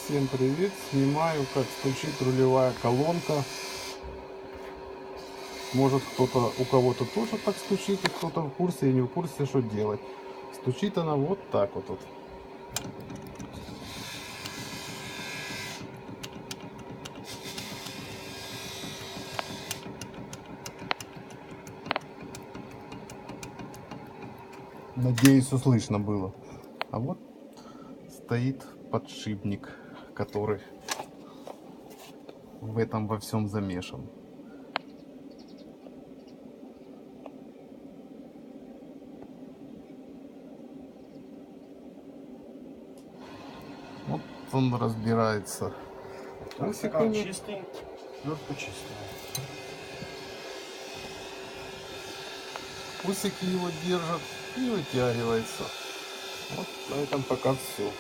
Всем привет! Снимаю, как стучит рулевая колонка. Может, кто-то, у кого-то тоже так стучит, и кто-то в курсе и не в курсе, что делать. Стучит она вот так вот. Надеюсь, услышно было. А вот стоит подшипник, который в этом во всем замешан. Вот он разбирается. Так, стакан чистый, лёдка чистая. Усики его держат и вытягивается. Вот на этом пока все.